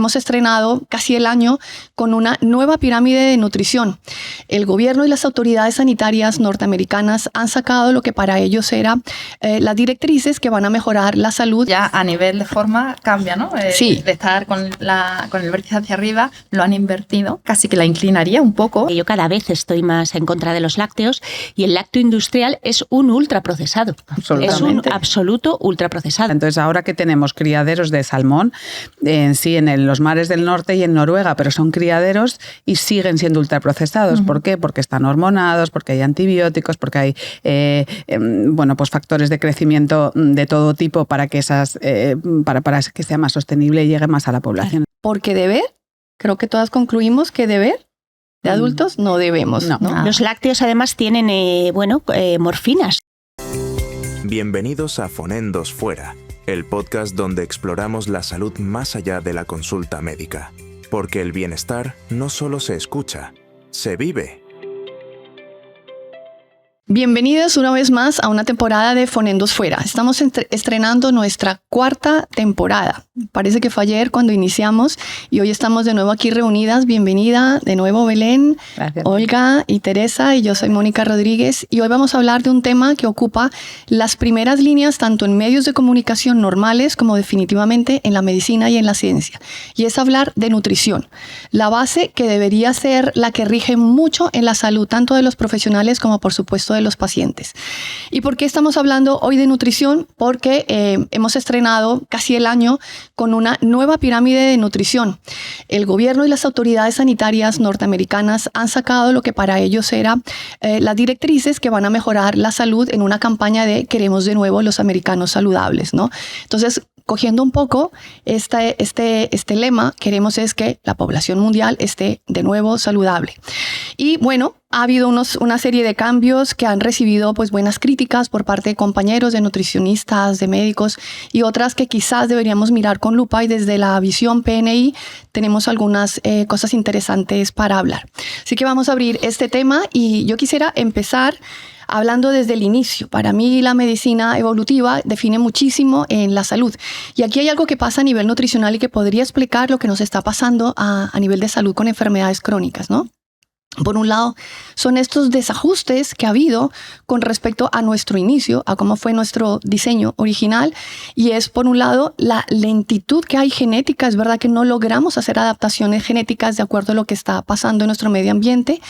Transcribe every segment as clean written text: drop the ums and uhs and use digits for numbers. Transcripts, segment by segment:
hemos estrenado casi el año con una nueva pirámide de nutrición. El gobierno y las autoridades sanitarias norteamericanas han sacado lo que para ellos era las directrices que van a mejorar la salud. Ya a nivel de forma cambia, ¿no? Sí. De estar con el vértice hacia arriba, lo han invertido, casi que la inclinaría un poco. Yo cada vez estoy más en contra de los lácteos y el lácteo industrial es un ultraprocesado. Es un absoluto ultraprocesado. Entonces ahora que tenemos criaderos de salmón en los mares del norte y en Noruega, pero son criaderos y siguen siendo ultraprocesados. ¿Por qué? Porque están hormonados, porque hay antibióticos, porque hay pues factores de crecimiento de todo tipo para que para que sea más sostenible y llegue más a la población. Porque deber, creo que todas concluimos que deber de adultos no debemos. No. Los lácteos además tienen morfinas. Bienvenidos a Fonendos Fuera, el podcast donde exploramos la salud más allá de la consulta médica. Porque el bienestar no solo se escucha, se vive. Bienvenidos una vez más a una temporada de Fonendos Fuera. Estamos estrenando nuestra 4ª temporada. Parece que fue ayer cuando iniciamos y hoy estamos de nuevo aquí reunidas. Bienvenida de nuevo Belén, Gracias. Olga y Teresa, y yo soy Mónica Rodríguez, y hoy vamos a hablar de un tema que ocupa las primeras líneas tanto en medios de comunicación normales como definitivamente en la medicina y en la ciencia, y es hablar de nutrición, la base que debería ser la que rige mucho en la salud tanto de los profesionales como por supuesto de los pacientes. ¿Y por qué estamos hablando hoy de nutrición? Porque hemos estrenado casi el año con una nueva pirámide de nutrición. El gobierno y las autoridades sanitarias norteamericanas han sacado lo que para ellos era las directrices que van a mejorar la salud en una campaña de queremos de nuevo los americanos saludables, ¿no? Entonces, cogiendo un poco este lema, queremos es que la población mundial esté de nuevo saludable. Y bueno, ha habido una serie de cambios que han recibido pues buenas críticas por parte de compañeros, de nutricionistas, de médicos y otras que quizás deberíamos mirar con lupa, y desde la visión PNI tenemos algunas cosas interesantes para hablar. Así que vamos a abrir este tema y yo quisiera empezar hablando desde el inicio. Para mí la medicina evolutiva define muchísimo en la salud. Y aquí hay algo que pasa a nivel nutricional y que podría explicar lo que nos está pasando a nivel de salud con enfermedades crónicas, ¿no? Por un lado, son estos desajustes que ha habido con respecto a nuestro inicio, a cómo fue nuestro diseño original, y es por un lado la lentitud que hay genética. Es verdad que no logramos hacer adaptaciones genéticas de acuerdo a lo que está pasando en nuestro medio ambiente,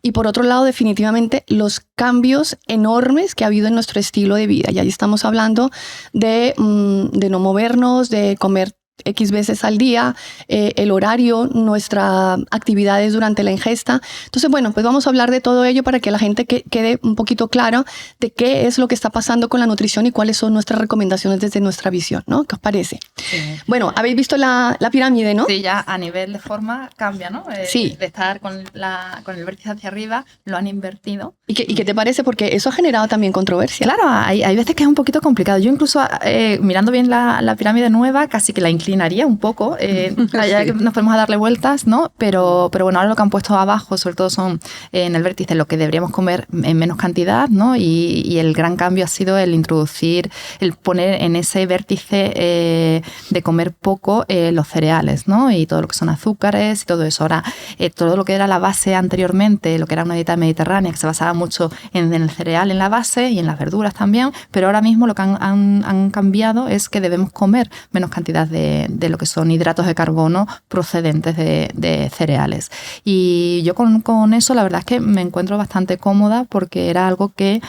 y por otro lado definitivamente los cambios enormes que ha habido en nuestro estilo de vida. Y ahí estamos hablando de no movernos, de comer X veces al día, el horario, nuestras actividades durante la ingesta. Entonces, bueno, pues vamos a hablar de todo ello para que la gente quede un poquito claro de qué es lo que está pasando con la nutrición y cuáles son nuestras recomendaciones desde nuestra visión, ¿no? ¿Qué os parece? Sí. Bueno, habéis visto la pirámide, ¿no? Sí, ya a nivel de forma cambia, ¿no? Sí. De estar con el vértice hacia arriba, lo han invertido. ¿Y qué te parece? Porque eso ha generado también controversia. Claro, hay veces que es un poquito complicado. Yo incluso, mirando bien la pirámide nueva, casi que la inclinaría un poco, allá que nos podemos darle vueltas, ¿no? Pero bueno, ahora lo que han puesto abajo, sobre todo son en el vértice lo que deberíamos comer en menos cantidad, ¿no? Y el gran cambio ha sido el poner en ese vértice de comer poco los cereales, ¿no? Y todo lo que son azúcares y todo eso. Ahora, todo lo que era la base anteriormente, lo que era una dieta mediterránea, que se basaba mucho en el cereal en la base y en las verduras también, pero ahora mismo lo que han cambiado es que debemos comer menos cantidad de lo que son hidratos de carbono procedentes de cereales. Y yo con eso la verdad es que me encuentro bastante cómoda, porque era algo que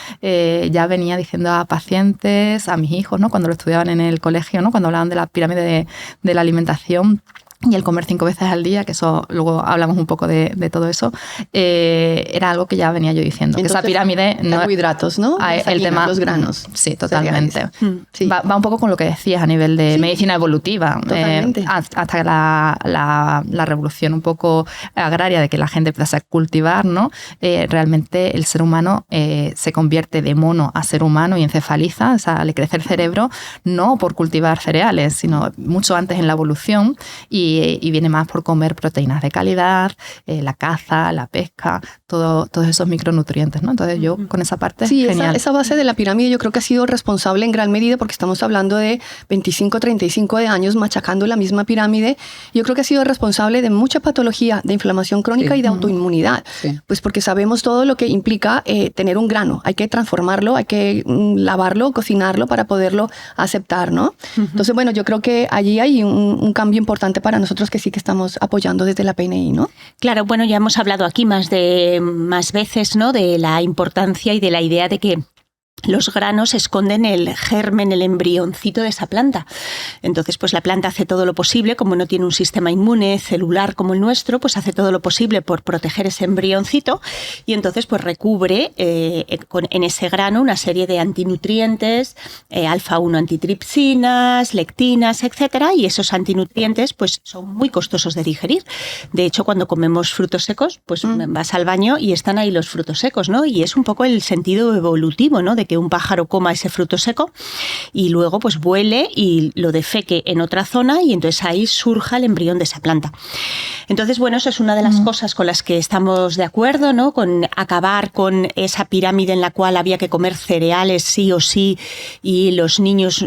ya venía diciendo a pacientes, a mis hijos, ¿no? Cuando lo estudiaban en el colegio, ¿no? Cuando hablaban de la pirámide de la alimentación y el comer 5 veces al día, que eso luego hablamos un poco de todo eso, era algo que ya venía yo diciendo. Entonces, que esa pirámide no carbohidratos, ¿no? El tema, los granos. Sí, totalmente. Sí. Va un poco con lo que decías a nivel de medicina evolutiva. Totalmente. Hasta la revolución un poco agraria de que la gente empezase a cultivar, ¿no? Realmente el ser humano se convierte de mono a ser humano y encefaliza, o sea, le crece el cerebro no por cultivar cereales, sino mucho antes en la evolución, y y viene más por comer proteínas de calidad, la caza, la pesca, todos esos micronutrientes, ¿no? Entonces yo con esa parte genial. Esa base de la pirámide yo creo que ha sido responsable en gran medida porque estamos hablando de 25, 35 de años machacando la misma pirámide. Yo creo que ha sido responsable de mucha patología, de inflamación crónica y de autoinmunidad. Sí. Pues porque sabemos todo lo que implica tener un grano. Hay que transformarlo, hay que lavarlo, cocinarlo para poderlo aceptar, ¿no? Entonces, bueno, yo creo que allí hay un cambio importante para nosotros que sí que estamos apoyando desde la PNI, ¿no? Claro, bueno, ya hemos hablado aquí más veces, ¿no? De la importancia y de la idea de que los granos esconden el germen, el embrioncito de esa planta. Entonces, pues la planta hace todo lo posible, como no tiene un sistema inmune celular como el nuestro, pues hace todo lo posible por proteger ese embrioncito y entonces pues recubre en ese grano una serie de antinutrientes, alfa-1 antitripsinas, lectinas, etcétera, y esos antinutrientes pues son muy costosos de digerir. De hecho, cuando comemos frutos secos, pues vas al baño y están ahí los frutos secos, ¿no? Y es un poco el sentido evolutivo, ¿no? De que un pájaro coma ese fruto seco y luego pues vuele y lo defeque en otra zona y entonces ahí surja el embrión de esa planta. Entonces, bueno, eso es una de las cosas con las que estamos de acuerdo, ¿no? Con acabar con esa pirámide en la cual había que comer cereales sí o sí y los niños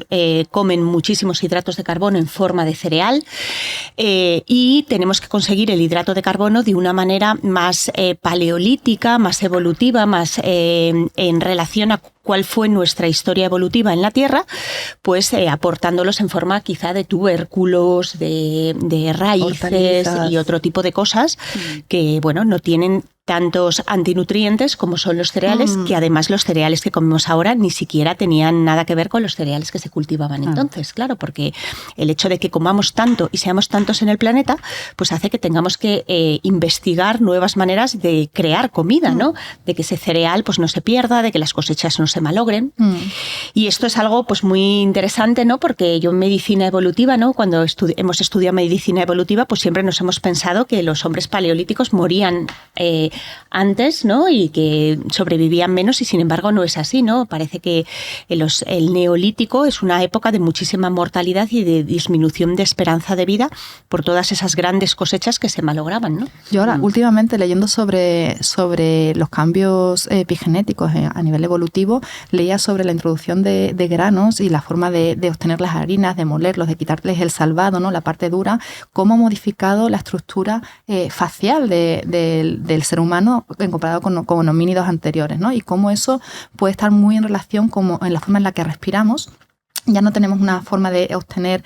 comen muchísimos hidratos de carbono en forma de cereal y tenemos que conseguir el hidrato de carbono de una manera más paleolítica, más evolutiva, más en relación a cuál fue nuestra historia evolutiva en la Tierra, pues aportándolos en forma quizá de tubérculos, de raíces hortalizas y otro tipo de cosas que, bueno, no tienen tantos antinutrientes como son los cereales, que además los cereales que comemos ahora ni siquiera tenían nada que ver con los cereales que se cultivaban entonces, claro, porque el hecho de que comamos tanto y seamos tantos en el planeta, pues hace que tengamos que investigar nuevas maneras de crear comida, ¿no? De que ese cereal pues no se pierda, de que las cosechas no se malogren. Y esto es algo pues muy interesante, ¿no? Porque yo en medicina evolutiva, ¿no? Cuando hemos estudiado medicina evolutiva, pues siempre nos hemos pensado que los hombres paleolíticos morían antes, ¿no? Y que sobrevivían menos y sin embargo no es así, ¿no? Parece que el neolítico es una época de muchísima mortalidad y de disminución de esperanza de vida por todas esas grandes cosechas que se malograban, ¿no? Yo ahora últimamente leyendo sobre los cambios epigenéticos a nivel evolutivo, leía sobre la introducción de granos y la forma de obtener las harinas, de molerlos, de quitarles el salvado, ¿no? La parte dura, cómo ha modificado la estructura facial del ser humano en comparado con homínidos anteriores, ¿no? Y cómo eso puede estar muy en relación en la forma en la que respiramos. Ya no tenemos una forma de obtener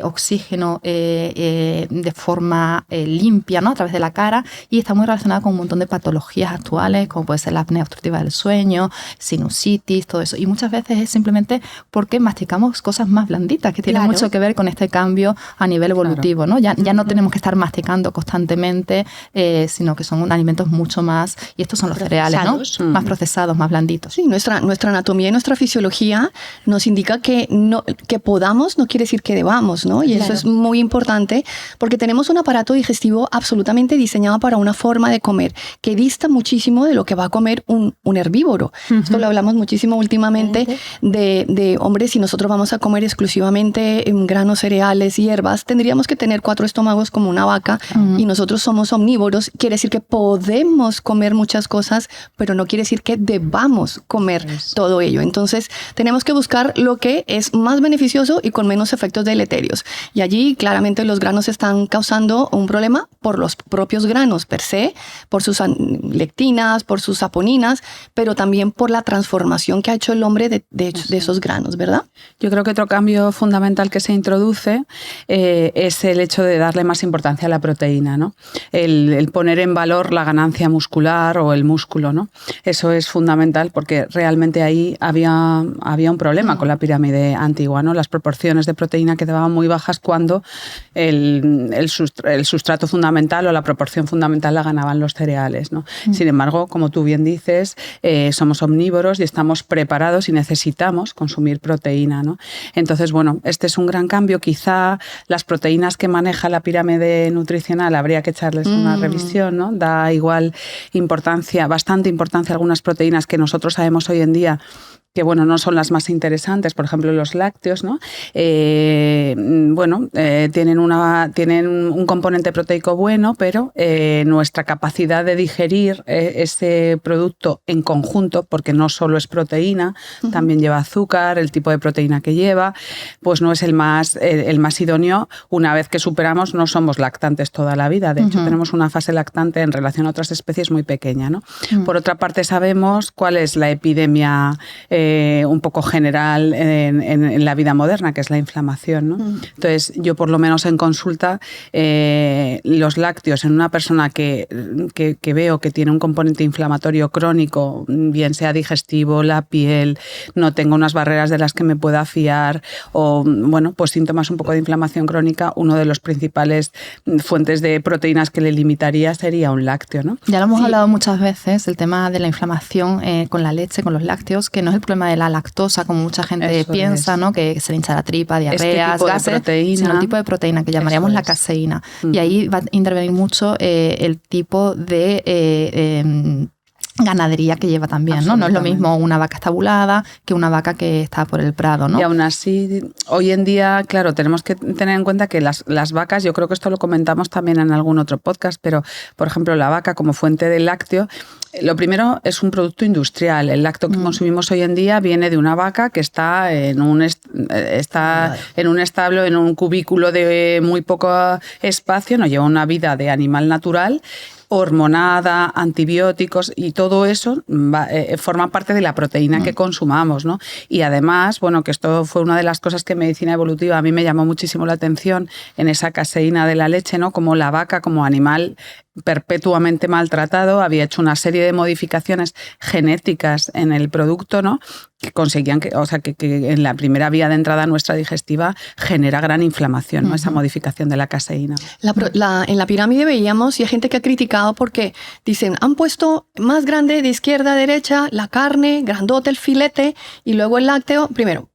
oxígeno de forma limpia, ¿no? A través de la cara, y está muy relacionada con un montón de patologías actuales, como puede ser la apnea obstructiva del sueño, sinusitis, todo eso. Y muchas veces es simplemente porque masticamos cosas más blanditas, que tienen mucho que ver con este cambio a nivel evolutivo, ¿no? Ya no tenemos que estar masticando constantemente, sino que son alimentos mucho más, y estos son los cereales, ¿no? Más procesados, más blanditos. Sí, nuestra anatomía y nuestra fisiología nos indica que podamos no quiere decir que debamos, ¿no? Y eso es muy importante porque tenemos un aparato digestivo absolutamente diseñado para una forma de comer que dista muchísimo de lo que va a comer un herbívoro. Esto lo hablamos muchísimo últimamente de hombres, si nosotros vamos a comer exclusivamente granos, cereales, hierbas, tendríamos que tener 4 estómagos como una vaca y nosotros somos omnívoros. Quiere decir que podemos comer muchas cosas, pero no quiere decir que debamos comer todo ello. Entonces, tenemos que buscar lo que es más beneficioso y con menos efectos deleterios. Y allí claramente los granos están causando un problema por los propios granos per se, por sus lectinas, por sus saponinas, pero también por la transformación que ha hecho el hombre de esos granos, ¿verdad? Yo creo que otro cambio fundamental que se introduce es el hecho de darle más importancia a la proteína, ¿no? El poner en valor la ganancia muscular o el músculo, ¿no? Eso es fundamental porque realmente ahí había un problema con la pirámide antigua, ¿no? Las proporciones de proteína quedaban muy bajas cuando el sustrato fundamental o la proporción fundamental la ganaban los cereales, ¿no? Sin embargo, como tú bien dices, somos omnívoros y estamos preparados y necesitamos consumir proteína, ¿no? Entonces, bueno, este es un gran cambio. Quizá las proteínas que maneja la pirámide nutricional habría que echarles una revisión, ¿no? Da igual bastante importancia a algunas proteínas que nosotros sabemos hoy en día que bueno, no son las más interesantes, por ejemplo los los lácteos, ¿no? Tienen un componente proteico bueno, pero nuestra capacidad de digerir ese producto en conjunto, porque no solo es proteína, también lleva azúcar, el tipo de proteína que lleva, pues no es el más idóneo. Una vez que superamos, no somos lactantes toda la vida. De hecho, tenemos una fase lactante en relación a otras especies muy pequeña, ¿no? Por otra parte, sabemos cuál es la epidemia un poco general en la vida moderna, que es la inflamación, ¿no? Entonces, yo por lo menos en consulta, los lácteos en una persona que veo que tiene un componente inflamatorio crónico, bien sea digestivo, la piel, no tengo unas barreras de las que me pueda fiar, o bueno, pues síntomas un poco de inflamación crónica, uno de los principales fuentes de proteínas que le limitaría sería un lácteo, ¿no? Ya lo hemos hablado muchas veces, el tema de la inflamación con la leche, con los lácteos, que no es el problema de la lactosa, como mucha gente piensa, ¿no? Que se le hincha la tripa, diarreas, gases, sino el tipo de proteína que llamaríamos la caseína. Y ahí va a intervenir mucho el tipo de ganadería que lleva también, ¿no? No es lo mismo una vaca estabulada que una vaca que está por el prado, ¿no? Y aún así, hoy en día, claro, tenemos que tener en cuenta que las vacas, yo creo que esto lo comentamos también en algún otro podcast, pero, por ejemplo, la vaca como fuente de lácteo, lo primero es un producto industrial. El lácteo que consumimos hoy en día viene de una vaca que está en un establo, en un cubículo de muy poco espacio, no lleva una vida de animal natural, hormonada, antibióticos, y todo eso forma parte de la proteína que consumamos, ¿no? Y además, bueno, que esto fue una de las cosas que en medicina evolutiva a mí me llamó muchísimo la atención en esa caseína de la leche, ¿no? Como la vaca, como animal perpetuamente maltratado, había hecho una serie de modificaciones genéticas en el producto, ¿no? Que conseguían que en la primera vía de entrada nuestra digestiva genera gran inflamación, ¿no? Esa modificación de la caseína. En la pirámide veíamos, y hay gente que ha criticado porque dicen, han puesto más grande de izquierda a derecha la carne, grandote el filete y luego el lácteo. Primero,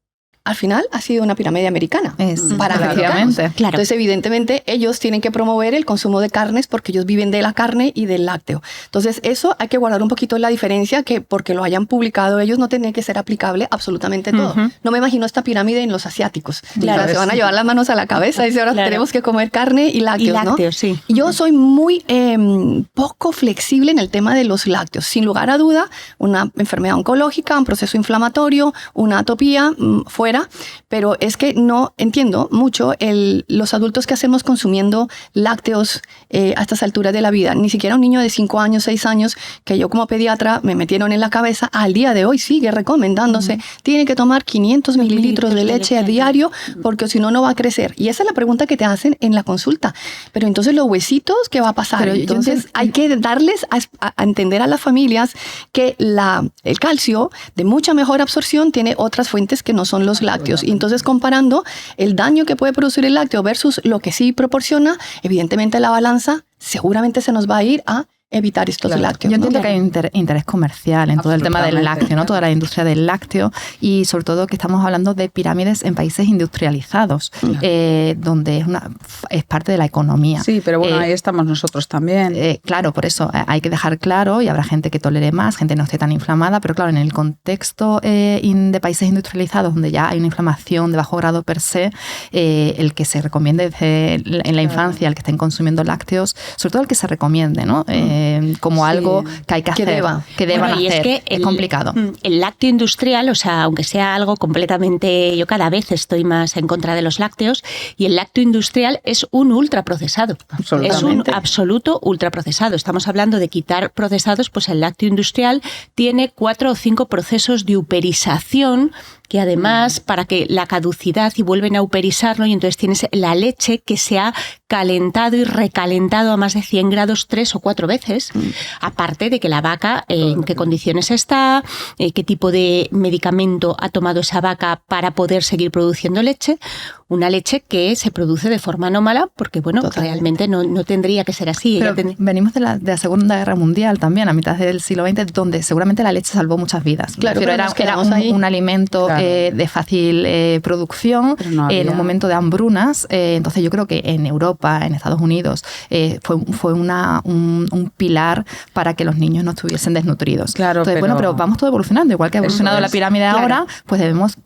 al final ha sido una pirámide americana. Para americanos. Claro. Entonces, evidentemente, ellos tienen que promover el consumo de carnes porque ellos viven de la carne y del lácteo. Entonces, eso hay que guardar un poquito la diferencia, que porque lo hayan publicado ellos no tiene que ser aplicable absolutamente todo. No me imagino esta pirámide en los asiáticos. Claro, o sea, se van a llevar las manos a la cabeza y dicen, ahora tenemos que comer carne y lácteos, ¿no? Sí. Yo soy muy poco flexible en el tema de los lácteos. Sin lugar a duda, una enfermedad oncológica, un proceso inflamatorio, una atopía, fuera. Pero es que no entiendo mucho los adultos que hacemos consumiendo lácteos a estas alturas de la vida. Ni siquiera un niño de 5 años, 6 años, que yo como pediatra me metieron en la cabeza, al día de hoy sigue recomendándose, tiene que tomar 500 mililitros de leche a diario, porque si no, no va a crecer. Y esa es la pregunta que te hacen en la consulta. Pero entonces, ¿los huesitos qué va a pasar? Pero entonces, hay que darles a entender a las familias que el calcio, de mucha mejor absorción, tiene otras fuentes que no son los lácteos. Y entonces, comparando el daño que puede producir el lácteo versus lo que sí proporciona, evidentemente la balanza seguramente se nos va a ir a evitar estos lácteos. Yo entiendo que hay un interés comercial en todo el tema del lácteo, ¿no? Toda la industria del lácteo, y sobre todo que estamos hablando de pirámides en países industrializados, donde es parte de la economía. Sí, pero bueno, ahí estamos nosotros también. Claro, por eso hay que dejar claro, y habrá gente que tolere más, gente no esté tan inflamada, pero claro, en el contexto de países industrializados, donde ya hay una inflamación de bajo grado per se, el que se recomiende en la infancia, el que estén consumiendo lácteos, sobre todo el que se recomiende, ¿no? Como algo que hay que hacer, que deban hacer. Y es que es complicado. El lácteo industrial, o sea, aunque sea algo completamente... Yo cada vez estoy más en contra de los lácteos, y el lácteo industrial es un ultraprocesado. Es un absoluto ultraprocesado. Estamos hablando de quitar procesados, pues el lácteo industrial tiene 4 o 5 procesos de uperización, que además, para que la caducidad, y vuelven a uperizarlo, y entonces tienes la leche que se ha calentado y recalentado a más de 100 grados 3 o 4 veces, aparte de que la vaca, en qué condiciones está, qué tipo de medicamento ha tomado esa vaca para poder seguir produciendo leche, una leche que se produce de forma anómala, porque bueno, realmente no tendría que ser así. Pero venimos de la Segunda Guerra Mundial también, a mitad del siglo XX, donde seguramente la leche salvó muchas vidas. Claro, pero era un alimento de fácil producción, en un momento de hambrunas. Entonces yo creo que en Europa, en Estados Unidos, fue un pilar para que los niños no estuviesen desnutridos. Claro, entonces, pero vamos todo evolucionando. Igual que ha evolucionado la pirámide ahora, pues debemos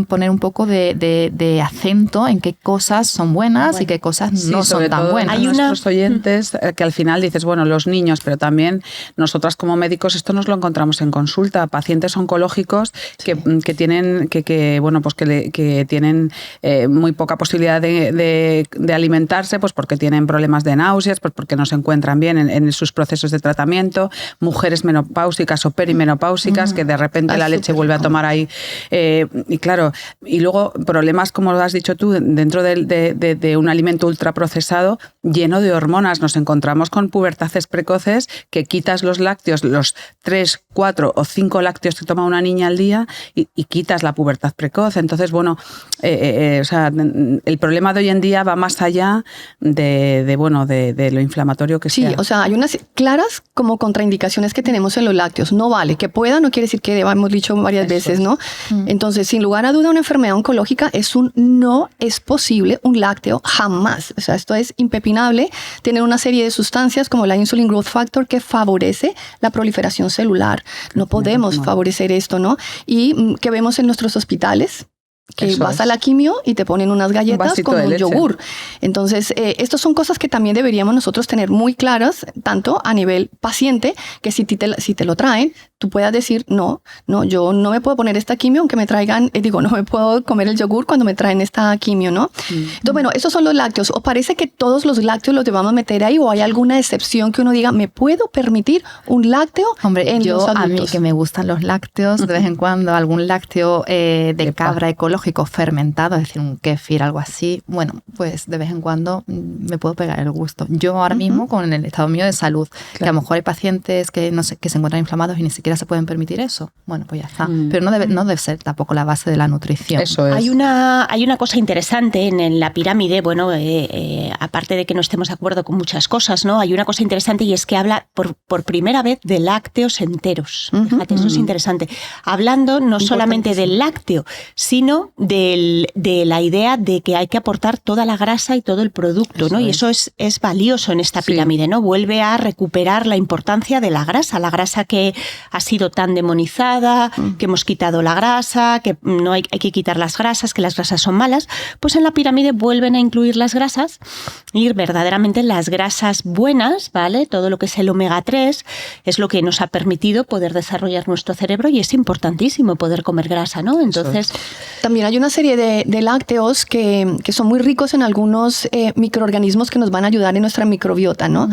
poner un poco de acento en qué cosas son buenas y qué cosas no son tan buenas. Hay nuestros oyentes que al final dices, bueno, los niños, pero también nosotras como médicos, esto nos lo encontramos en consulta, pacientes oncológicos que tienen que tienen muy poca posibilidad de alimentarse, pues porque tienen problemas de náuseas, pues porque no se encuentran bien en sus procesos de tratamiento, mujeres menopáusicas o perimenopáusicas que de repente la leche vuelve a tomar ahí, y claro, y luego problemas, como lo has dicho tú, dentro de un alimento ultraprocesado lleno de hormonas. Nos encontramos con pubertades precoces que quitas los lácteos, los 3, 4 o 5 lácteos que toma una niña al día y quitas la pubertad precoz. Entonces, bueno, el problema de hoy en día va más allá de lo inflamatorio que sea. Sí, o sea, hay unas claras como contraindicaciones que tenemos en los lácteos. No vale, que pueda no quiere decir que deba, hemos dicho varias veces, ¿no? Entonces, sin lugar a duda, una enfermedad oncológica no es posible un lácteo jamás. O sea, esto es impepinable. Tiene una serie de sustancias como la insulin growth factor que favorece la proliferación celular. No podemos favorecer esto, ¿no? Y que vemos en nuestros hospitales, que vas a la quimio y te ponen unas galletas con un yogur. Entonces, estas son cosas que también deberíamos nosotros tener muy claras, tanto a nivel paciente, que si te lo traen, tú puedas decir, no, yo no me puedo poner esta quimio, aunque me traigan, no me puedo comer el yogur cuando me traen esta quimio, ¿no? Entonces, bueno, esos son los lácteos. ¿O parece que todos los lácteos los debamos meter ahí o hay alguna excepción que uno diga, ¿me puedo permitir un lácteo en los adultos? A mí que me gustan los lácteos, de vez en cuando algún lácteo de cabra ecológico fermentado, es decir, un kéfir, algo así, bueno, pues de vez en cuando me puedo pegar el gusto. Yo ahora mismo, con el estado mío de salud, que a lo mejor hay pacientes que se encuentran inflamados y ni siquiera se pueden permitir eso, bueno, pues ya está. Pero no debe ser tampoco la base de la nutrición. Eso es. Hay una cosa interesante en la pirámide, bueno, aparte de que no estemos de acuerdo con muchas cosas, ¿no? Hay una cosa interesante y es que habla por primera vez de lácteos enteros. Fíjate, eso es interesante. Hablando no solamente del lácteo, sino de la idea de que hay que aportar toda la grasa y todo el producto, ¿no? Y eso es valioso en esta pirámide, ¿no? Vuelve a recuperar la importancia de la grasa que ha sido tan demonizada, que hemos quitado la grasa, que no hay que quitar las grasas, que las grasas son malas. Pues en la pirámide vuelven a incluir las grasas, ir verdaderamente las grasas buenas, ¿vale? Todo lo que es el omega 3 es lo que nos ha permitido poder desarrollar nuestro cerebro y es importantísimo poder comer grasa, ¿no? Entonces, también hay una serie de lácteos que son muy ricos en algunos microorganismos que nos van a ayudar en nuestra microbiota, ¿no?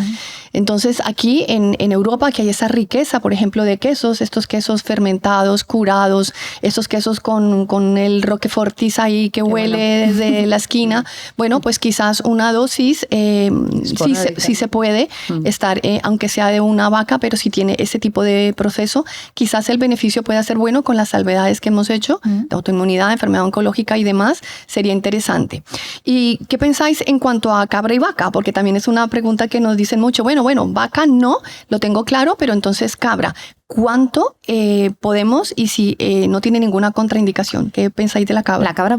Entonces, aquí en Europa, que hay esa riqueza, por ejemplo, de quesos, estos quesos fermentados, curados, estos quesos con el Roquefortis ahí que huele desde la esquina, bueno, pues quizás una dosis sí se puede estar, aunque sea de una vaca, pero si tiene ese tipo de proceso, quizás el beneficio pueda ser bueno con las salvedades que hemos hecho, de autoinmunidad, enfermedad oncológica y demás, sería interesante. ¿Y qué pensáis en cuanto a cabra y vaca? Porque también es una pregunta que nos dicen mucho, bueno, vaca no, lo tengo claro, pero entonces cabra. ¿Cuánto podemos y si no tiene ninguna contraindicación? ¿Qué pensáis de la cabra? La cabra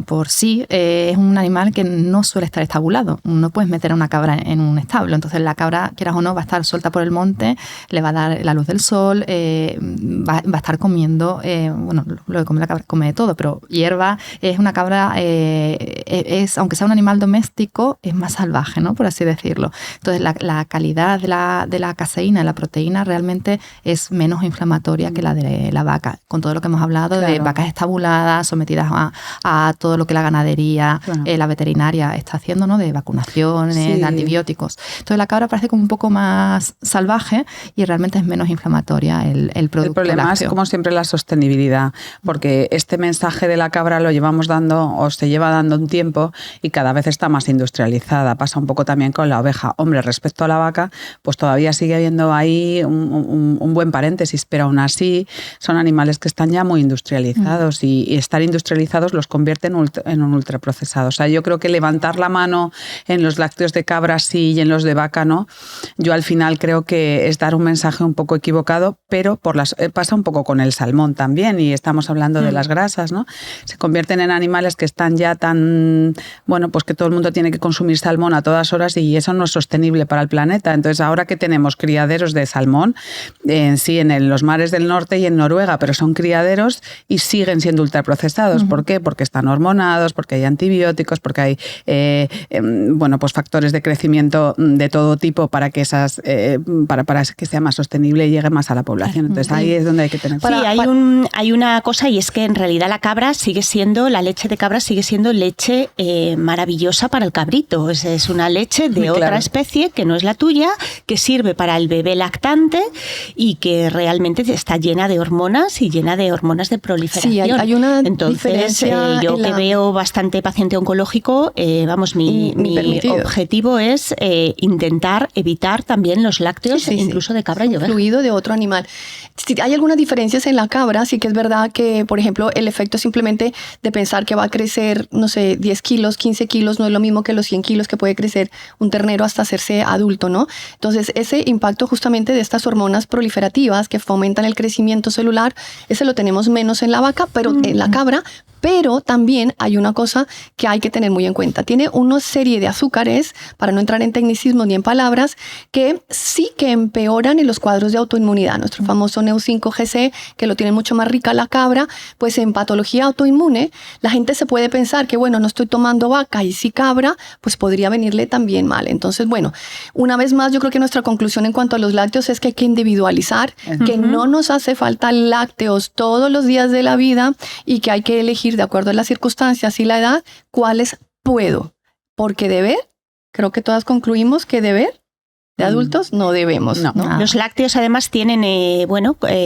por sí es un animal que no suele estar estabulado. No puedes meter a una cabra en un establo. Entonces la cabra, quieras o no, va a estar suelta por el monte, le va a dar la luz del sol, va a estar comiendo, lo que come la cabra come de todo, pero hierba. Es una cabra, aunque sea un animal doméstico, es más salvaje, ¿no? Por así decirlo. Entonces la calidad de la caseína, de la proteína, realmente es menos inflamatoria que la de la vaca, con todo lo que hemos hablado de vacas estabuladas, sometidas a todo lo que la ganadería, la veterinaria está haciendo, ¿no? De vacunaciones, de antibióticos. Entonces la cabra parece como un poco más salvaje y realmente es menos inflamatoria el producto. El problema lácteo. Es, como siempre, la sostenibilidad, porque este mensaje de la cabra lo llevamos dando o se lleva dando un tiempo y cada vez está más industrializada. Pasa un poco también con la oveja. Hombre, respecto a la vaca, pues todavía sigue habiendo ahí un un buen paréntesis, pero aún así son animales que están ya muy industrializados y estar industrializados los convierte en un ultraprocesado. O sea, yo creo que levantar la mano en los lácteos de cabra sí y en los de vaca no. Yo al final creo que es dar un mensaje un poco equivocado, pero pasa un poco con el salmón también, y estamos hablando de las grasas, ¿no? Se convierten en animales que están ya tan, bueno, pues que todo el mundo tiene que consumir salmón a todas horas y eso no es sostenible para el planeta. Entonces, ahora que tenemos criaderos de salmón, en los mares del norte y en Noruega, pero son criaderos y siguen siendo ultraprocesados. ¿Por qué? Porque están hormonados, porque hay antibióticos, porque hay pues factores de crecimiento de todo tipo para que para que sea más sostenible y llegue más a la población. Entonces, ahí es donde hay que tener cuidado. Sí, hay una cosa, y es que en realidad la leche de cabra sigue siendo leche maravillosa para el cabrito. Es una leche de otra especie que no es la tuya, que sirve para el bebé lactante y que realmente está llena de hormonas y llena de hormonas de proliferación. Sí, hay una Entonces, yo que veo bastante paciente oncológico, mi objetivo es intentar evitar también los lácteos, incluso de cabra y oveja. Fluido de otro animal. Si hay algunas diferencias en la cabra, sí que es verdad que, por ejemplo, el efecto simplemente de pensar que va a crecer, no sé, 10 kilos, 15 kilos, no es lo mismo que los 100 kilos que puede crecer un ternero hasta hacerse adulto, ¿no? Entonces, ese impacto justamente de estas hormonas proliferativas que fomentan el crecimiento celular, ese lo tenemos menos en la vaca, pero en la cabra. Pero también hay una cosa que hay que tener muy en cuenta. Tiene una serie de azúcares, para no entrar en tecnicismos ni en palabras, que sí que empeoran en los cuadros de autoinmunidad. Nuestro famoso Neu5Gc, que lo tiene mucho más rica la cabra, pues en patología autoinmune, la gente se puede pensar que, bueno, no estoy tomando vaca y sí cabra, pues podría venirle también mal. Entonces, bueno, una vez más, yo creo que nuestra conclusión en cuanto a los lácteos es que hay que individualizar, que no nos hace falta lácteos todos los días de la vida y que hay que elegir de acuerdo a las circunstancias y la edad, cuáles puedo. Porque deber, creo que todas concluimos que deber de adultos no debemos. No. Los lácteos además tienen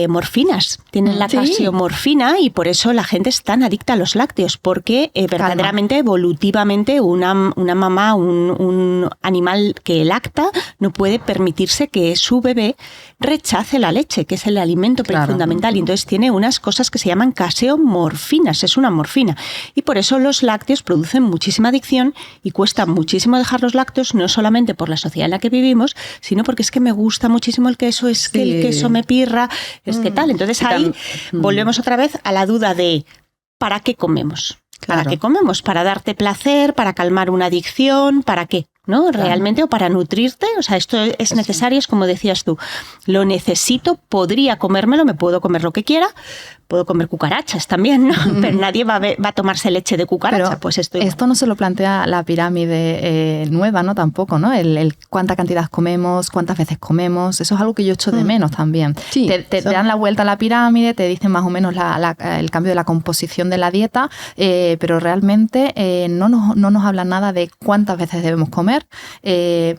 morfinas, tienen la casiomorfina, y por eso la gente es tan adicta a los lácteos, porque verdaderamente evolutivamente una mamá, un animal que lacta, no puede permitirse que su bebé rechace la leche, que es el alimento fundamental, y entonces tiene unas cosas que se llaman casiomorfinas, es una morfina, y por eso los lácteos producen muchísima adicción y cuesta muchísimo dejar los lácteos, no solamente por la sociedad en la que vivimos, sino porque es que me gusta muchísimo el queso, es que el queso me pirra, es que tal. Entonces ahí volvemos otra vez a la duda de ¿para qué comemos? ¿Para qué comemos? ¿Para darte placer? ¿Para calmar una adicción? ¿Para qué? ¿No? Realmente, o para nutrirte, o sea, esto es necesario, es como decías tú, lo necesito, podría comérmelo, me puedo comer lo que quiera, puedo comer cucarachas también, ¿no? Pero nadie va a tomarse leche de cucaracha. Pero pues esto no se lo plantea la pirámide nueva, ¿no? Tampoco, ¿no? El cuánta cantidad comemos, cuántas veces comemos, eso es algo que yo echo de menos también. Sí, te dan la vuelta a la pirámide, te dicen más o menos el cambio de la composición de la dieta, pero realmente no nos hablan nada de cuántas veces debemos comer, qué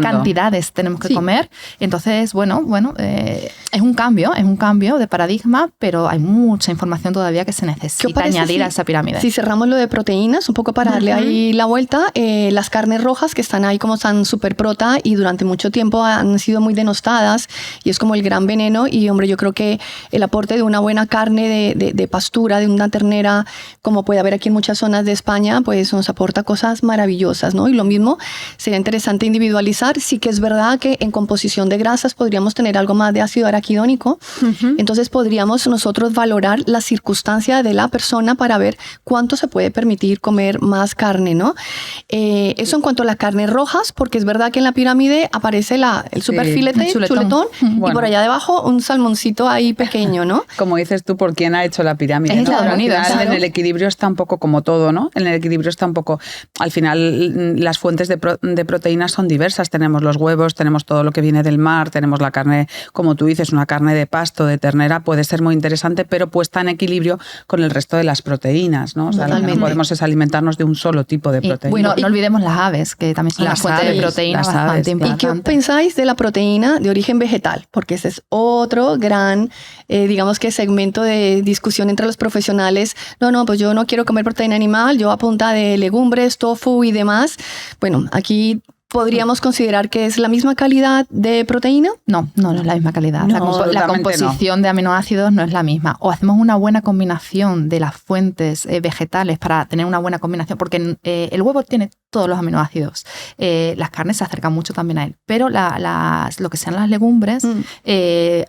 cantidades tenemos que comer. Entonces, bueno, es un cambio de paradigma, pero hay mucha información todavía que se necesita añadir a esa pirámide. Si cerramos lo de proteínas, un poco para darle ahí la vuelta, las carnes rojas que están ahí como están súper prota y durante mucho tiempo han sido muy denostadas y es como el gran veneno, y hombre, yo creo que el aporte de una buena carne de pastura, de una ternera, como puede haber aquí en muchas zonas de España, pues nos aporta cosas maravillosas, ¿no? Y lo mismo, sería interesante individualizar. Sí que es verdad que en composición de grasas podríamos tener algo más de ácido araquidónico, entonces podríamos nosotros valorar la circunstancia de la persona para ver cuánto se puede permitir comer más carne, ¿no? Eso en cuanto a las carnes rojas, porque es verdad que en la pirámide aparece el superfilete, chuletón, y por allá debajo un salmoncito ahí pequeño, ¿no? Como dices tú, ¿por quién ha hecho la pirámide? Es Estados Unidos, en el equilibrio está un poco como todo, ¿no? En el equilibrio está un poco, al final las fuentes de proteínas son diversas, tenemos los huevos, tenemos todo lo que viene del mar, tenemos la carne, como tú dices, una carne de pasto, de ternera, puede ser muy interesante, pero puesta en equilibrio con el resto de las proteínas, ¿no? O sea, lo que no podemos es alimentarnos de un solo tipo de proteína. Bueno, no olvidemos las aves, que también son una fuente de proteína bastante importante. ¿Y qué pensáis de la proteína de origen vegetal? Porque ese es otro gran, digamos que segmento de discusión entre los profesionales. No, pues yo no quiero comer proteína animal, yo a punta de legumbres, tofu y demás. Bueno, aquí ¿podríamos considerar que es la misma calidad de proteína? No es la misma calidad. No, La composición de aminoácidos no es la misma. O hacemos una buena combinación de las fuentes vegetales para tener una buena combinación, porque el huevo tiene todos los aminoácidos. Las carnes se acercan mucho también a él, pero lo que sean las legumbres,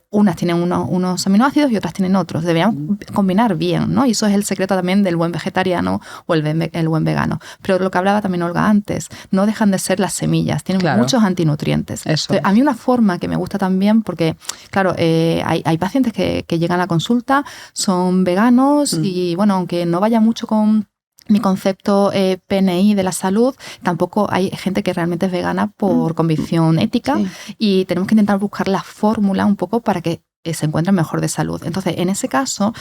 unas tienen unos aminoácidos y otras tienen otros. Deberíamos combinar bien, ¿no? Y eso es el secreto también del buen vegetariano o el buen vegano. Pero lo que hablaba también Olga antes, no dejan de ser las semillas, tienen muchos antinutrientes. Entonces, a mí una forma que me gusta también, porque claro, hay pacientes que llegan a la consulta, son veganos y bueno, aunque no vaya mucho con mi concepto PNI de la salud, tampoco hay gente que realmente es vegana por convicción ética y tenemos que intentar buscar la fórmula un poco para que se encuentren mejor de salud. Entonces, en ese caso,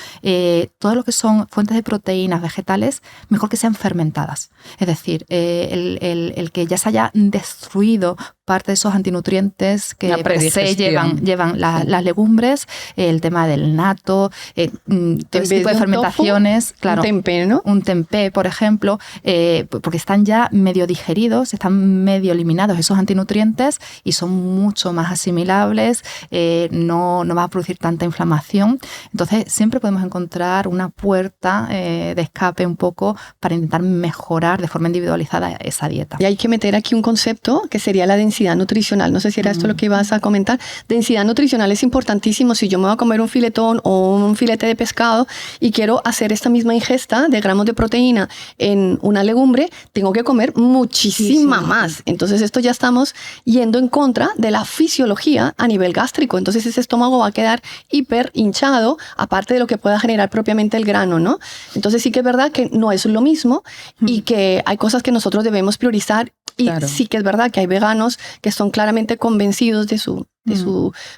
todo lo que son fuentes de proteínas vegetales, mejor que sean fermentadas. Es decir, el que ya se haya destruido parte de esos antinutrientes que llevan las legumbres, el tema del nato, todo ese tipo de fermentaciones. Tofu, claro, un tempeh, ¿no? Un tempeh, por ejemplo, porque están ya medio digeridos, están medio eliminados esos antinutrientes y son mucho más asimilables, no va a producir tanta inflamación. Entonces, siempre podemos encontrar una puerta de escape un poco para intentar mejorar de forma individualizada esa dieta. Y hay que meter aquí un concepto que sería la densidad nutricional. No sé si era esto lo que ibas a comentar. Densidad nutricional es importantísimo. Si yo me voy a comer un filetón o un filete de pescado y quiero hacer esta misma ingesta de gramos de proteína en una legumbre, tengo que comer muchísima más. Entonces, esto ya estamos yendo en contra de la fisiología a nivel gástrico. Entonces, ese estómago va a quedar hiper hinchado, aparte de lo que pueda generar propiamente el grano, ¿no? Entonces, sí que es verdad que no es lo mismo y que hay cosas que nosotros debemos priorizar. Y sí que es verdad que hay veganos que son claramente convencidos de su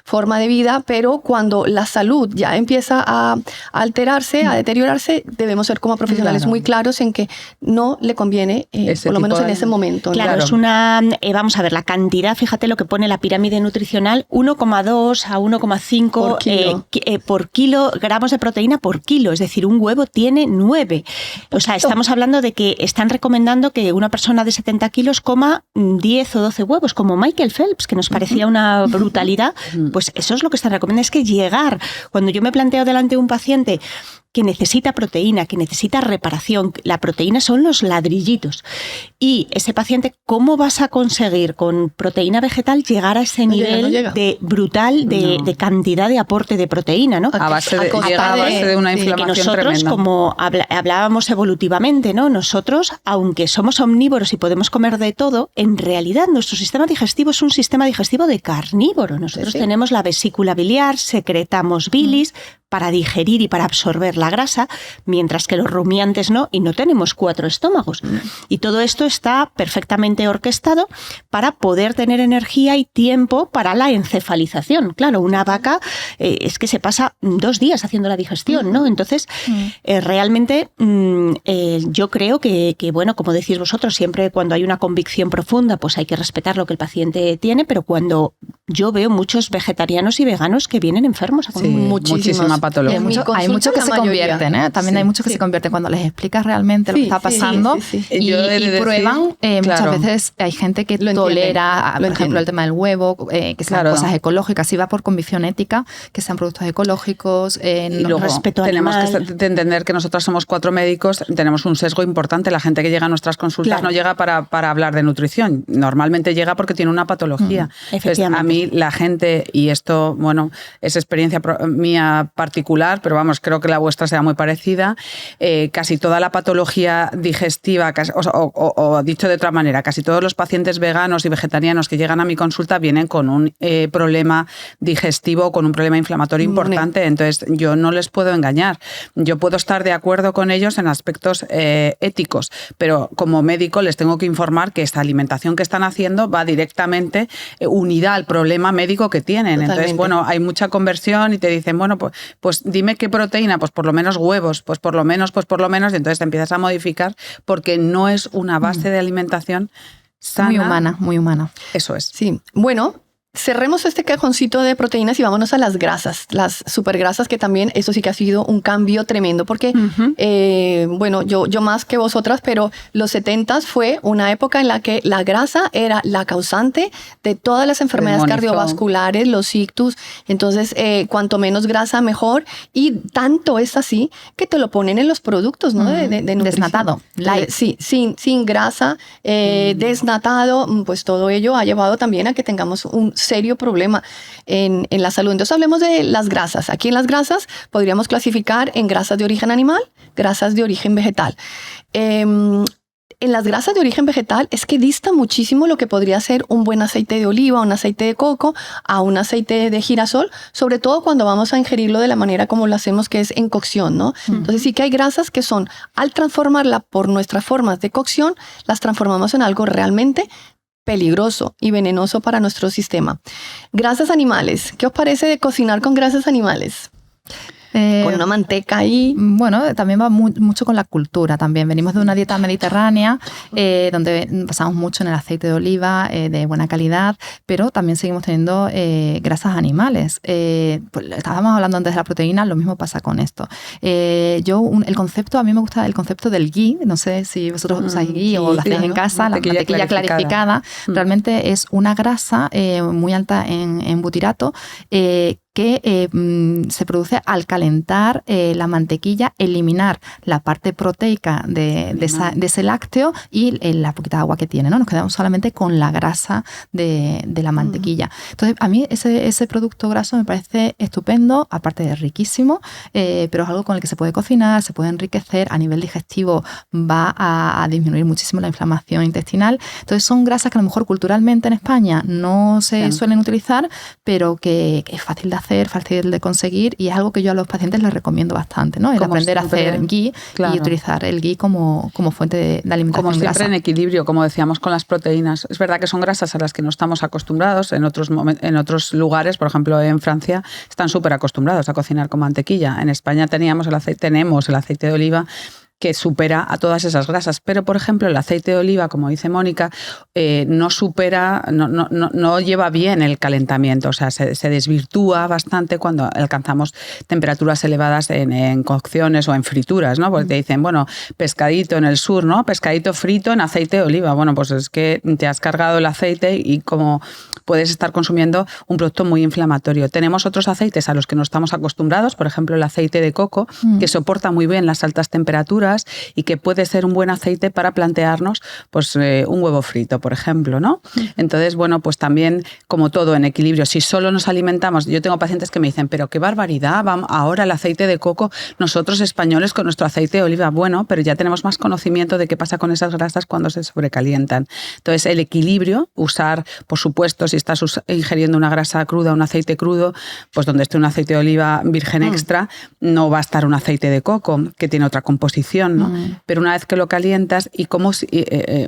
forma de vida, pero cuando la salud ya empieza a alterarse, a deteriorarse, debemos ser como profesionales muy claros en que no le conviene, por lo menos en ese momento. Claro, es una, vamos a ver, la cantidad, fíjate lo que pone la pirámide nutricional, 1,2 a 1,5 por kilogramos de proteína por kilo, es decir, un huevo tiene 9. O sea, estamos hablando de que están recomendando que una persona de 70 kilos coma 10 o 12 huevos, como Michael Phelps, que nos parecía una brutalidad. Pues eso es lo que están recomendando, es que llegar, cuando yo me planteo delante de un paciente que necesita proteína, que necesita reparación, la proteína son los ladrillitos, y ese paciente, ¿cómo vas a conseguir con proteína vegetal llegar a ese nivel de brutal de cantidad de aporte de proteína, ¿no? A base de una inflamación que nosotros, tremenda. como hablábamos evolutivamente, ¿no? Nosotros, aunque somos omnívoros y podemos comer de todo, en realidad nuestro sistema digestivo es un sistema digestivo de carnívoro. Nosotros tenemos la vesícula biliar, secretamos bilis para digerir y para absorber la grasa, mientras que los rumiantes no, y no tenemos 4 estómagos. Y todo esto está perfectamente orquestado para poder tener energía y tiempo para la encefalización. Claro, una vaca es que se pasa 2 días haciendo la digestión, ¿no? Entonces, realmente yo creo que, bueno, como decís vosotros, siempre cuando hay una convicción profunda, pues hay que respetar lo que el paciente tiene, pero cuando yo veo muchos vegetarianos y veganos que vienen enfermos con muchísima patología. Hay muchos que se convierten, ¿eh? También hay muchos que se convierten cuando les explicas realmente lo que está pasando y prueban. Muchas veces hay gente que tolera, por ejemplo, el tema del huevo, que sean cosas ecológicas, si va por convicción ética, que sean productos ecológicos. Y luego respeto tenemos animal. que entender que nosotros somos 4 médicos, tenemos un sesgo importante. La gente que llega a nuestras consultas no llega para hablar de nutrición. Normalmente llega porque tiene una patología. Entonces, a mí la gente, y esto, bueno, es experiencia mía particular, pero vamos, creo que la vuestra sea muy parecida, casi toda la patología digestiva, o dicho de otra manera, casi todos los pacientes veganos y vegetarianos que llegan a mi consulta vienen con un problema digestivo, con un problema inflamatorio importante. Entonces, yo no les puedo engañar. Yo puedo estar de acuerdo con ellos en aspectos éticos, pero como médico les tengo que informar que esta alimentación que están haciendo va directamente unida al problema médico que tienen. Totalmente. Entonces, bueno, hay mucha conversión y te dicen, bueno, pues dime qué proteína, pues por lo menos huevos, pues por lo menos, y entonces te empiezas a modificar porque no es una base de alimentación sana. Muy humana. Eso es. Sí, bueno, Cerremos este cajoncito de proteínas y vámonos a las grasas, las supergrasas, que también eso sí que ha sido un cambio tremendo porque, bueno, yo más que vosotras, pero los 70s fue una época en la que la grasa era la causante de todas las enfermedades cardiovasculares, los ictus. Entonces, cuanto menos grasa, mejor. Y tanto es así que te lo ponen en los productos, ¿no? De nutrición. Desnatado. Light. Sí, sin grasa, desnatado, pues todo ello ha llevado también a que tengamos un serio problema en la salud. Entonces hablemos de las grasas. Aquí en las grasas podríamos clasificar en grasas de origen animal, grasas de origen vegetal. En las grasas de origen vegetal es que dista muchísimo lo que podría ser un buen aceite de oliva, un aceite de coco, a un aceite de girasol, sobre todo cuando vamos a ingerirlo de la manera como lo hacemos, que es en cocción, ¿no? Entonces sí que hay grasas que son, al transformarla por nuestras formas de cocción, las transformamos en algo realmente peligroso y venenoso para nuestro sistema. Grasas animales. ¿Qué os parece de cocinar con grasas animales? Con una manteca ahí. Bueno, también va mucho con la cultura también. Venimos de una dieta mediterránea donde basamos mucho en el aceite de oliva de buena calidad, pero también seguimos teniendo grasas animales. Pues, estábamos hablando antes de la proteína, lo mismo pasa con esto. A mí me gusta el concepto del ghee. No sé si vosotros usáis ghee o lo hacéis en casa, la mantequilla clarificada. Realmente es una grasa muy alta en butirato que se produce al calentar la mantequilla, eliminar la parte proteica de ese lácteo y la poquita agua que tiene, ¿no? Nos quedamos solamente con la grasa de la mantequilla. Entonces, a mí ese producto graso me parece estupendo, aparte de riquísimo, pero es algo con el que se puede cocinar, se puede enriquecer, a nivel digestivo va a disminuir muchísimo la inflamación intestinal. Entonces, son grasas que a lo mejor culturalmente en España no se suelen utilizar, pero que es fácil de hacer, fácil de conseguir, y es algo que yo a los pacientes les recomiendo bastante, ¿no? El aprender a hacer ghee y utilizar el ghee como fuente de alimentación. Como siempre, en equilibrio, como decíamos con las proteínas. Es verdad que son grasas a las que no estamos acostumbrados. En otros lugares, por ejemplo en Francia, están súper acostumbrados a cocinar con mantequilla. En España tenemos el aceite de oliva, que supera a todas esas grasas. Pero, por ejemplo, el aceite de oliva, como dice Mónica, no lleva bien el calentamiento, o sea, se desvirtúa bastante cuando alcanzamos temperaturas elevadas en cocciones o en frituras, ¿no? Porque te dicen, bueno, pescadito en el sur, ¿no? Pescadito frito en aceite de oliva. Bueno, pues es que te has cargado el aceite y como puedes estar consumiendo un producto muy inflamatorio. Tenemos otros aceites a los que no estamos acostumbrados, por ejemplo, el aceite de coco, que soporta muy bien las altas temperaturas y que puede ser un buen aceite para plantearnos pues, un huevo frito, por ejemplo, ¿no? Entonces, bueno, pues también, como todo, en equilibrio. Si solo nos alimentamos, yo tengo pacientes que me dicen, pero qué barbaridad, vamos, ahora el aceite de coco, nosotros españoles con nuestro aceite de oliva, bueno, pero ya tenemos más conocimiento de qué pasa con esas grasas cuando se sobrecalientan. Entonces, el equilibrio, usar, por supuesto, si estás ingiriendo una grasa cruda, un aceite crudo, pues donde esté un aceite de oliva virgen extra, no va a estar un aceite de coco, que tiene otra composición, ¿no? Pero una vez que lo calientas y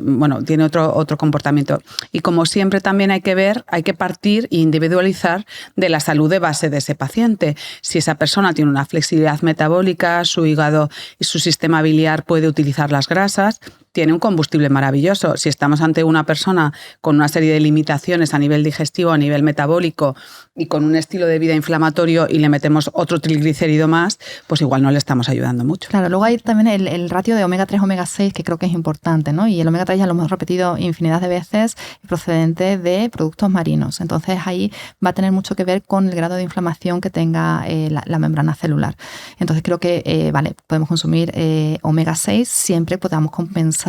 bueno, tiene otro comportamiento. Y como siempre también hay que partir e individualizar de la salud de base de ese paciente. Si esa persona tiene una flexibilidad metabólica, su hígado y su sistema biliar puede utilizar las grasas, tiene un combustible maravilloso. Si estamos ante una persona con una serie de limitaciones a nivel digestivo, a nivel metabólico y con un estilo de vida inflamatorio y le metemos otro triglicérido más, pues igual no le estamos ayudando mucho. Claro, luego hay también el ratio de omega 3, omega 6, que creo que es importante, ¿no? Y el omega 3 ya lo hemos repetido infinidad de veces, procedente de productos marinos. Entonces ahí va a tener mucho que ver con el grado de inflamación que tenga la membrana celular. Entonces creo que, podemos consumir omega 6 siempre podamos compensar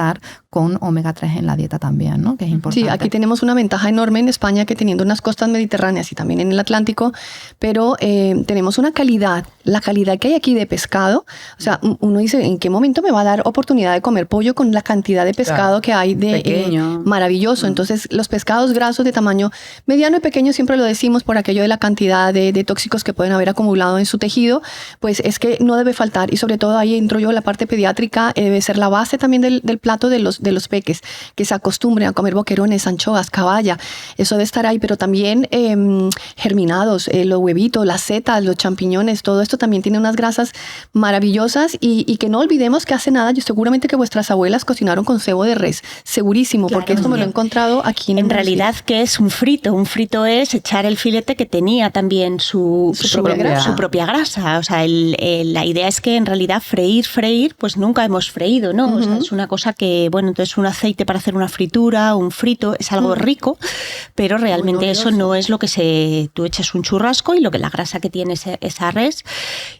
con omega 3 en la dieta también, ¿no? Que es importante. Sí, aquí tenemos una ventaja enorme en España, que teniendo unas costas mediterráneas y también en el Atlántico, pero tenemos una calidad, la calidad que hay aquí de pescado. O sea, uno dice, ¿en qué momento me va a dar oportunidad de comer pollo con la cantidad de pescado que hay de maravilloso? Entonces, los pescados grasos de tamaño mediano y pequeño, siempre lo decimos por aquello de la cantidad de tóxicos que pueden haber acumulado en su tejido, pues es que no debe faltar. Y sobre todo ahí entro yo, la parte pediátrica, debe ser la base también del plato de los los peques, que se acostumbren a comer boquerones, anchoas, caballa, eso debe estar ahí, pero también germinados, los huevitos, las setas, los champiñones, todo esto también tiene unas grasas maravillosas y que no olvidemos que hace nada, yo seguramente que vuestras abuelas cocinaron con cebo de res, segurísimo, Claro, porque esto me lo he encontrado aquí en realidad, ¿qué es un frito? Un frito es echar el filete que tenía también su propia grasa. O sea, la idea es que en realidad freír, pues nunca hemos freído, ¿no? O sea, es una cosa que, bueno, entonces un aceite para hacer una fritura, un frito, es algo rico, pero realmente eso no es lo que tú echas un churrasco y lo que la grasa que tiene esa res,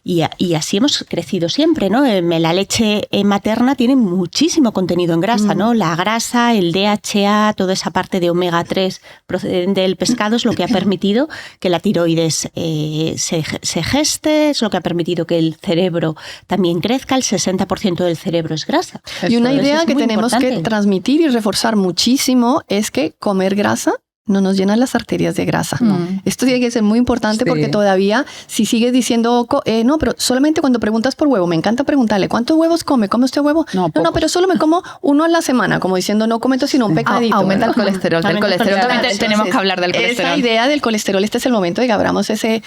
y así hemos crecido siempre, ¿no? La leche materna tiene muchísimo contenido en grasa, ¿no? La grasa, el DHA, toda esa parte de omega 3 procedente del pescado es lo que ha permitido que la tiroides se geste, es lo que ha permitido que el cerebro también crezca, el 60% del cerebro es grasa. Y una Entonces, idea que tenemos que transmitir y reforzar muchísimo es que comer grasa no nos llenan las arterias de grasa. Esto tiene que ser muy importante porque todavía si sigues diciendo, no, pero solamente cuando preguntas por huevo, me encanta preguntarle, ¿cuántos huevos come? ¿Come usted huevo? No, pero solo me como uno a la semana, como diciendo, no comento sino un pecadito. Aumenta el colesterol. Del colesterol también tenemos que hablar del colesterol. Esa idea del colesterol, este es el momento de que abramos ese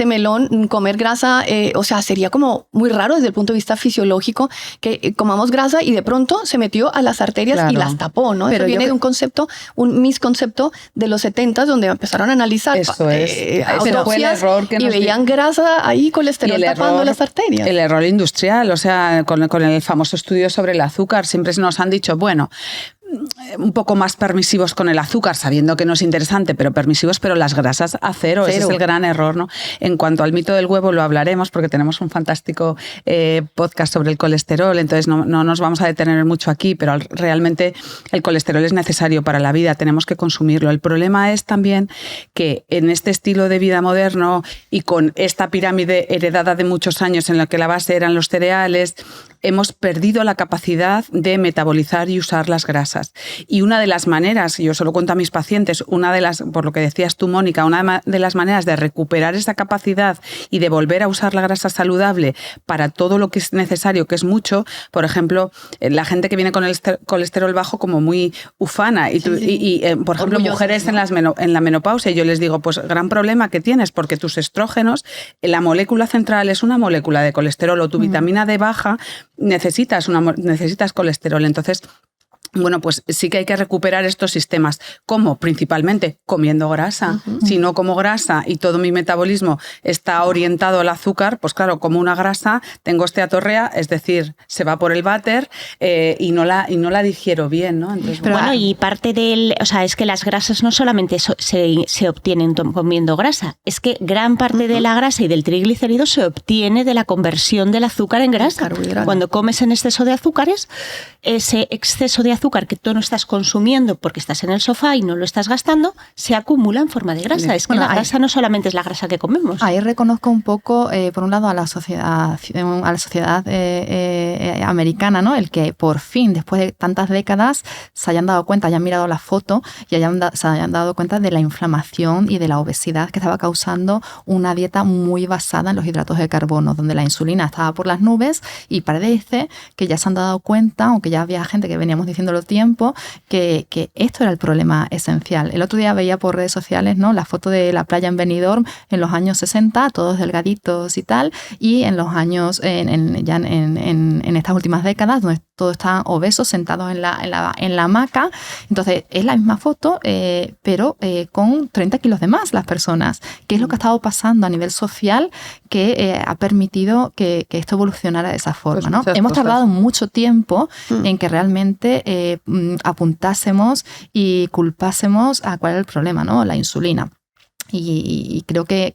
melón. Comer grasa, o sea, sería como muy raro desde el punto de vista fisiológico que comamos grasa y de pronto se metió a las arterias y las tapó, ¿no? Pero eso viene de un concepto, un misconcepto de los 70s, donde empezaron a analizar autopsias y veían grasa ahí, colesterol tapando las arterias. El error industrial, o sea, con el famoso estudio sobre el azúcar, siempre nos han dicho, bueno, un poco más permisivos con el azúcar, sabiendo que no es interesante, pero permisivos, pero las grasas a cero. Ese es el gran error, ¿no? En cuanto al mito del huevo lo hablaremos porque tenemos un fantástico podcast sobre el colesterol, entonces no nos vamos a detener mucho aquí, pero realmente el colesterol es necesario para la vida, tenemos que consumirlo. El problema es también que en este estilo de vida moderno y con esta pirámide heredada de muchos años en la que la base eran los cereales, hemos perdido la capacidad de metabolizar y usar las grasas. Y una de las maneras, yo se lo cuento a mis pacientes, por lo que decías tú, Mónica, una de las maneras de recuperar esa capacidad y de volver a usar la grasa saludable para todo lo que es necesario, que es mucho, por ejemplo, la gente que viene con el colesterol bajo como muy ufana, por ejemplo, mujeres en la menopausia, yo les digo, pues gran problema que tienes, porque tus estrógenos, la molécula central es una molécula de colesterol, o tu vitamina D baja, necesitas colesterol. Entonces, bueno, pues sí que hay que recuperar estos sistemas. ¿Cómo? Principalmente comiendo grasa. Si no como grasa y todo mi metabolismo está orientado al azúcar, pues claro, como una grasa, tengo esteatorrea, es decir, se va por el váter y no la digiero bien, ¿no? Entonces, bueno, y parte o sea, es que las grasas no solamente se obtienen comiendo grasa, es que gran parte de la grasa y del triglicérido se obtiene de la conversión del azúcar en grasa. Cuando comes en exceso de azúcares, ese exceso de azúcar que tú no estás consumiendo porque estás en el sofá y no lo estás gastando, se acumula en forma de grasa. Es que la grasa no solamente es la grasa que comemos. Ahí reconozco un poco, por un lado, a la sociedad americana, ¿no? El que por fin, después de tantas décadas, se hayan dado cuenta, hayan mirado la foto y se hayan dado cuenta de la inflamación y de la obesidad que estaba causando una dieta muy basada en los hidratos de carbono, donde la insulina estaba por las nubes, y parece que ya se han dado cuenta, aunque ya había gente que veníamos diciéndolo tiempo, que esto era el problema esencial. El otro día veía por redes sociales, ¿no?, la foto de la playa en Benidorm en los años 60, todos delgaditos y tal, y en los años, en estas últimas décadas, donde todos están obesos, sentados en la hamaca. Entonces, es la misma foto, pero con 30 kilos de más las personas. ¿Qué es lo que ha estado pasando a nivel social que ha permitido que esto evolucionara de esa forma, ¿no? Hemos tardado mucho tiempo en que realmente apuntásemos y culpásemos a cuál era el problema, ¿no? La insulina. Y creo que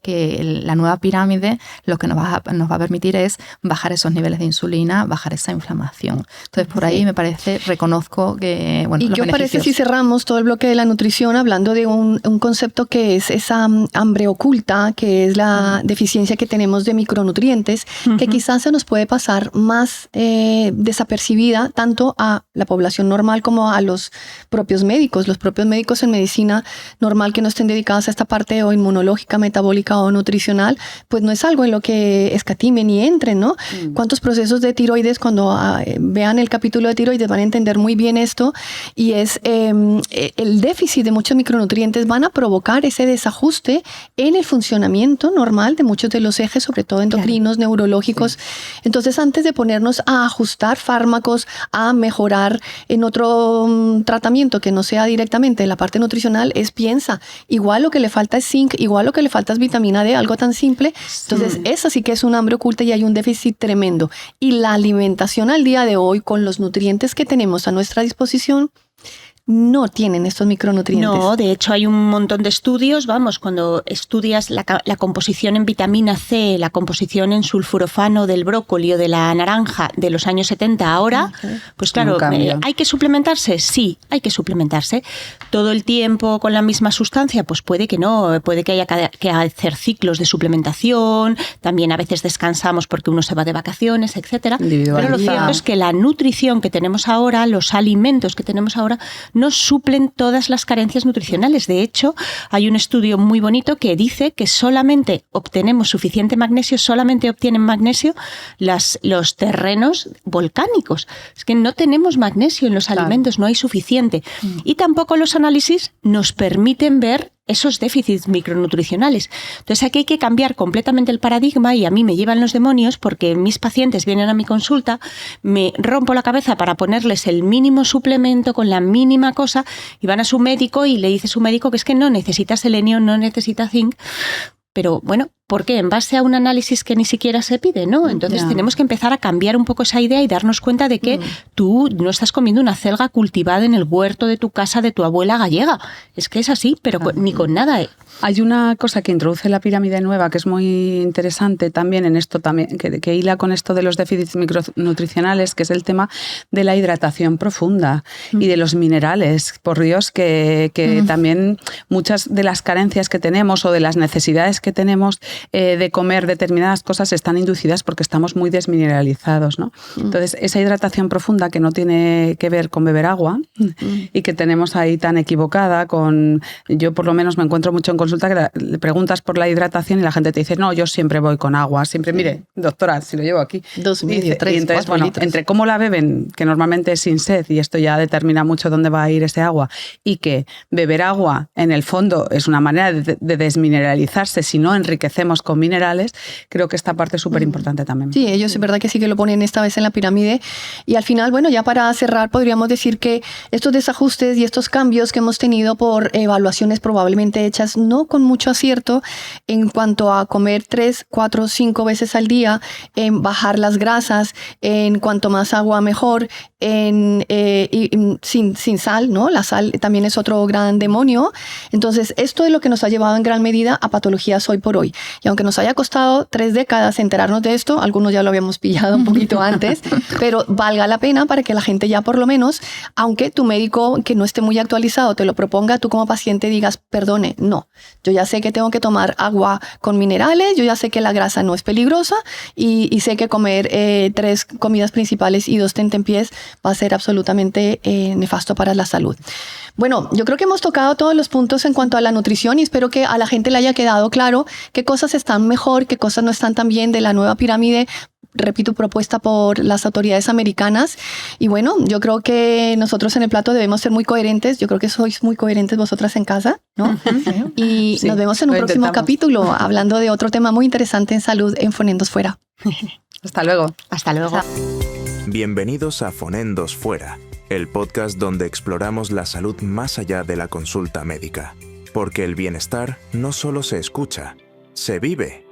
la nueva pirámide lo que nos va a permitir es bajar esos niveles de insulina, bajar esa inflamación. Entonces, por ahí me parece, reconozco que, bueno, ¿y los qué os parece beneficios. si cerramos todo el bloque de la nutrición hablando de un concepto que es esa hambre oculta, que es la deficiencia que tenemos de micronutrientes, que quizás se nos puede pasar más desapercibida tanto a la población normal como a los propios médicos. Los propios médicos en medicina normal que no estén dedicados a esta parte o inmunológica, metabólica o nutricional, pues no es algo en lo que escatimen y entren, ¿no? ¿Cuántos procesos de tiroides, cuando vean el capítulo de tiroides, van a entender muy bien esto? Y es el déficit de muchos micronutrientes van a provocar ese desajuste en el funcionamiento normal de muchos de los ejes, sobre todo endocrinos, neurológicos. Sí. Entonces, antes de ponernos a ajustar fármacos, a mejorar en otro tratamiento que no sea directamente en la parte nutricional, piensa, igual lo que le falta es zinc, igual lo que le falta es vitamina D, algo tan simple. Entonces, esa sí que es un hambre oculta y hay un déficit tremendo. Y la alimentación al día de hoy, con los nutrientes que tenemos a nuestra disposición, no tienen estos micronutrientes. No, de hecho hay un montón de estudios, cuando estudias la composición en vitamina C, la composición en sulforafano del brócoli o de la naranja de los años 70 ahora, pues claro, ¿hay que suplementarse? Sí, hay que suplementarse. Todo el tiempo con la misma sustancia, pues puede que no, puede que haya que hacer ciclos de suplementación, también a veces descansamos porque uno se va de vacaciones, etcétera. Pero lo cierto es que la nutrición que tenemos ahora, los alimentos que tenemos ahora, no suplen todas las carencias nutricionales. De hecho, hay un estudio muy bonito que dice que solamente obtenemos suficiente magnesio, solamente obtienen magnesio los terrenos volcánicos. Es que no tenemos magnesio en los alimentos, no hay suficiente. Y tampoco los análisis nos permiten ver esos déficits micronutricionales. Entonces aquí hay que cambiar completamente el paradigma y a mí me llevan los demonios porque mis pacientes vienen a mi consulta, me rompo la cabeza para ponerles el mínimo suplemento con la mínima cosa y van a su médico y le dice su médico que es que no necesita selenio, no necesita zinc. Pero bueno, ¿por qué? En base a un análisis que ni siquiera se pide, ¿no? Entonces tenemos que empezar a cambiar un poco esa idea y darnos cuenta de que tú no estás comiendo una acelga cultivada en el huerto de tu casa de tu abuela gallega. Es que es así, pero ni con nada. Hay una cosa que introduce la pirámide nueva que es muy interesante también en esto, también que hila con esto de los déficits micronutricionales, que es el tema de la hidratación profunda y de los minerales. Por Dios, que también muchas de las carencias que tenemos o de las necesidades que tenemos de comer determinadas cosas están inducidas porque estamos muy desmineralizados, ¿no? Entonces, esa hidratación profunda que no tiene que ver con beber agua y que tenemos ahí tan equivocada yo por lo menos me encuentro mucho en consulta que le preguntas por la hidratación y la gente te dice, no, yo siempre voy con agua, siempre, mire, doctora, si lo llevo aquí. 2,5, 3, y entonces, 4 litros. Entre cómo la beben, que normalmente es sin sed, y esto ya determina mucho dónde va a ir ese agua, y que beber agua, en el fondo, es una manera de desmineralizarse si no enriquecemos con minerales, creo que esta parte es súper importante también. Sí, ellos es verdad que sí que lo ponen esta vez en la pirámide. Y al final, bueno, ya para cerrar, podríamos decir que estos desajustes y estos cambios que hemos tenido por evaluaciones probablemente hechas no con mucho acierto en cuanto a comer 3, 4, 5 veces al día, en bajar las grasas, en cuanto más agua mejor, sin sal, ¿no? La sal también es otro gran demonio. Entonces, esto es lo que nos ha llevado en gran medida a patologías hoy por hoy. Y aunque nos haya costado 3 décadas enterarnos de esto, algunos ya lo habíamos pillado un poquito antes, pero valga la pena para que la gente ya por lo menos, aunque tu médico que no esté muy actualizado te lo proponga, tú como paciente digas, perdone, no, yo ya sé que tengo que tomar agua con minerales, yo ya sé que la grasa no es peligrosa y sé que comer 3 comidas principales y 2 tentempiés va a ser absolutamente nefasto para la salud. Bueno, yo creo que hemos tocado todos los puntos en cuanto a la nutrición y espero que a la gente le haya quedado claro qué cosas están mejor, qué cosas no están tan bien de la nueva pirámide, repito, propuesta por las autoridades americanas. Y bueno, yo creo que nosotros en el plato debemos ser muy coherentes. Yo creo que sois muy coherentes vosotras en casa, ¿no? Y nos vemos en un próximo capítulo hablando de otro tema muy interesante en salud en Fonendos Fuera. Hasta luego. Hasta luego. Bienvenidos a Fonendos Fuera, el podcast donde exploramos la salud más allá de la consulta médica. Porque el bienestar no solo se escucha, se vive.